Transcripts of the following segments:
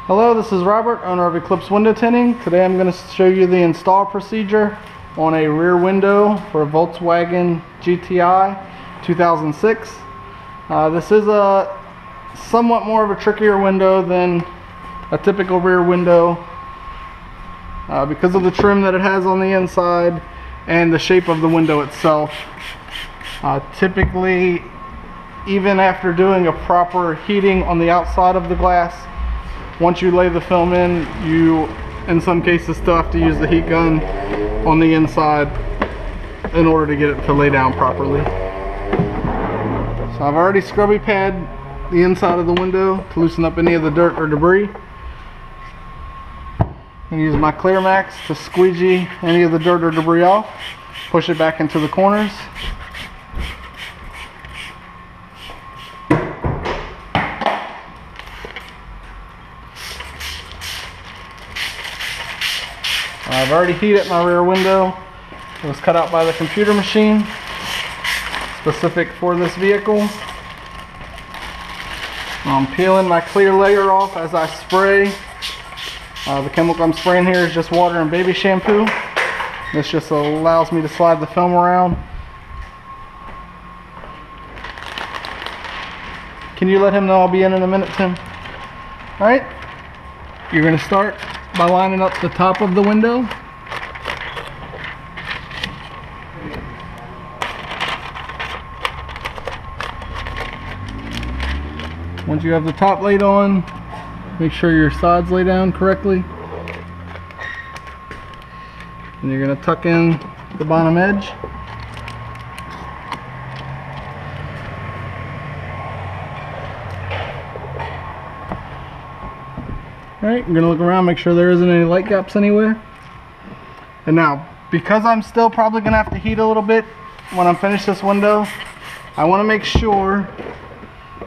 Hello, this is Robert, owner of Eclipse Window Tinting. Today I'm going to show you the install procedure on a rear window for a Volkswagen GTI 2006. This is a somewhat more of a trickier window than a typical rear window because of the trim that it has on the inside and the shape of the window itself. Typically, even after doing a proper heating on the outside of the glass, once you lay the film in, you in some cases still have to use the heat gun on the inside in order to get it to lay down properly. So I've already scrubby pad the inside of the window to loosen up any of the dirt or debris. I'm going to use my Clear Max to squeegee any of the dirt or debris off, push it back into the corners. I've already heated my rear window. It was cut out by the computer machine, specific for this vehicle. I'm peeling my clear layer off as I spray. The chemical I'm spraying here is just water and baby shampoo. This just allows me to slide the film around. Can you let him know I'll be in a minute, Tim? Alright, you're going to start by lining up the top of the window. Once you have the top laid on, make sure your sides lay down correctly. And you're going to tuck in the bottom edge. Alright, I'm going to look around, make sure there isn't any light gaps anywhere. And now, because I'm still probably going to have to heat a little bit when I'm finished this window, I want to make sure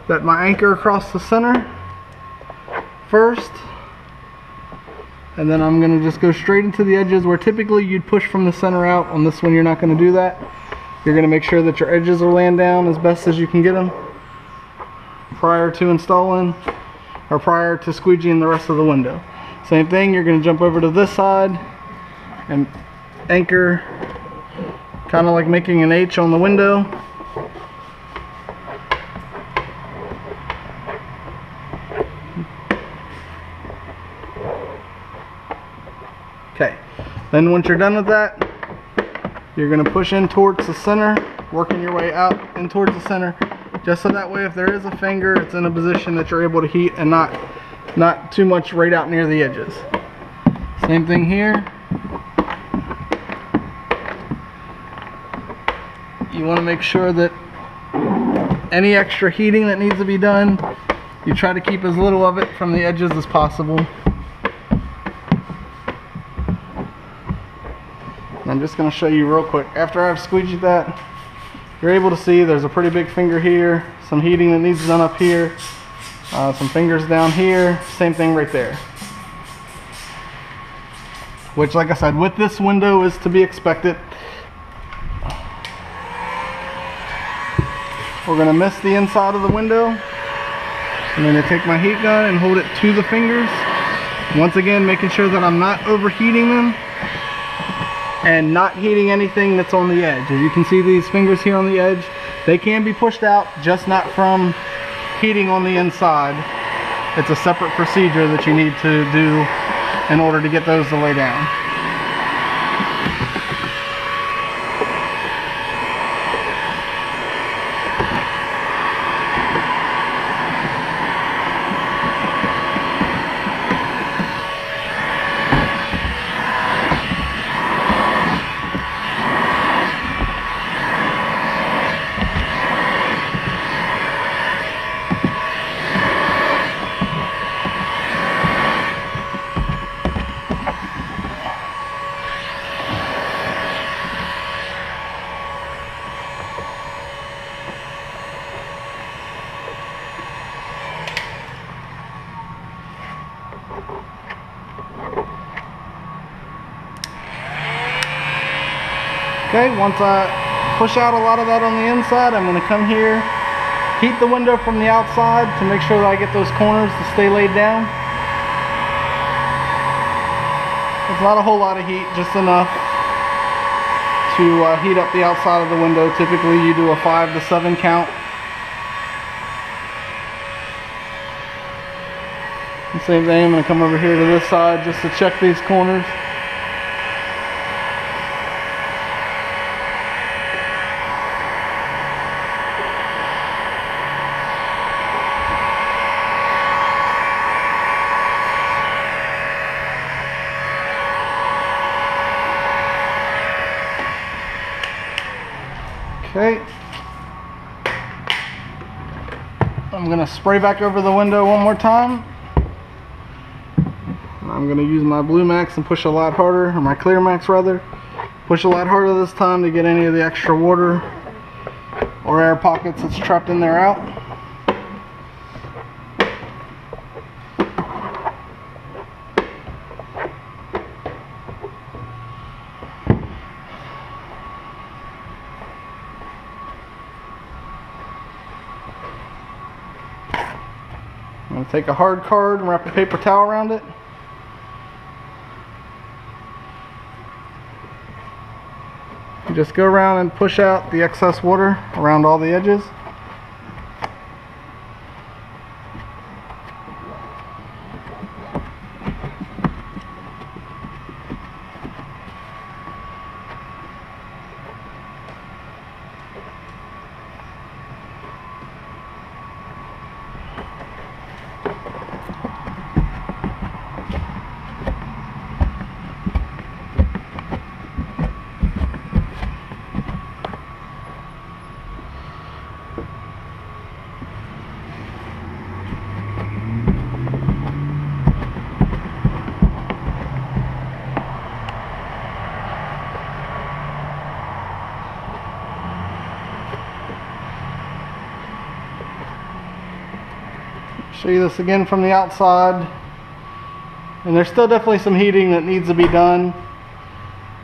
that my anchor across the center first, and then I'm going to just go straight into the edges where typically you'd push from the center out. On this one you're not going to do that. You're going to make sure that your edges are laying down as best as you can get them prior to installing or prior to squeegeeing the rest of the window. Same thing, you're going to jump over to this side and anchor kind of like making an H on the window. Okay, then once you're done with that, you're going to push in towards the center, working your way out in towards the center, just so that way if there is a finger, it's in a position that you're able to heat and not too much right out near the edges. Same thing here. You want to make sure that any extra heating that needs to be done, you try to keep as little of it from the edges as possible. And I'm just going to show you real quick. After I've squeegeed that, you're able to see there's a pretty big finger here, some heating that needs done up here, some fingers down here, same thing right there. Which, like I said, with this window is to be expected. We're going to mist the inside of the window. I'm going to take my heat gun and hold it to the fingers. Once again, making sure that I'm not overheating them and not heating anything that's on the edge. As you can see, these fingers here on the edge, they can be pushed out, just not from heating on the inside. It's a separate procedure that you need to do in order to get those to lay down. Okay, once I push out a lot of that on the inside, I'm going to come here, heat the window from the outside to make sure that I get those corners to stay laid down. It's not a whole lot of heat, just enough to heat up the outside of the window. Typically you do a 5 to 7 count. And same thing, I'm going to come over here to this side just to check these corners. Okay, I'm going to spray back over the window one more time. I'm going to use my Blue Max and push a lot harder, or my Clear Max rather. Push a lot harder this time to get any of the extra water or air pockets that's trapped in there out. I'm going to take a hard card and wrap a paper towel around it. And just go around and push out the excess water around all the edges. Show you this again from the outside, and there's still definitely some heating that needs to be done,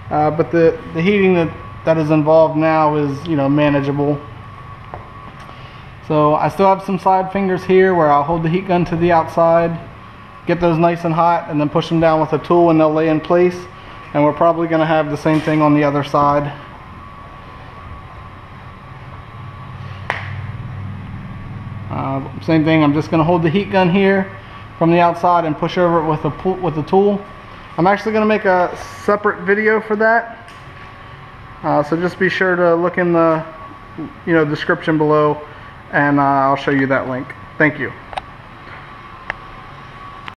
but the heating that is involved now is, you know, manageable. So I still have some side fingers here where I'll hold the heat gun to the outside, get those nice and hot, and then push them down with a tool and they'll lay in place. And we're probably going to have the same thing on the other side. Same thing, I'm just going to hold the heat gun here from the outside and push over it with a tool. I'm actually going to make a separate video for that, so just be sure to look in the description below, and I'll show you that link. Thank you.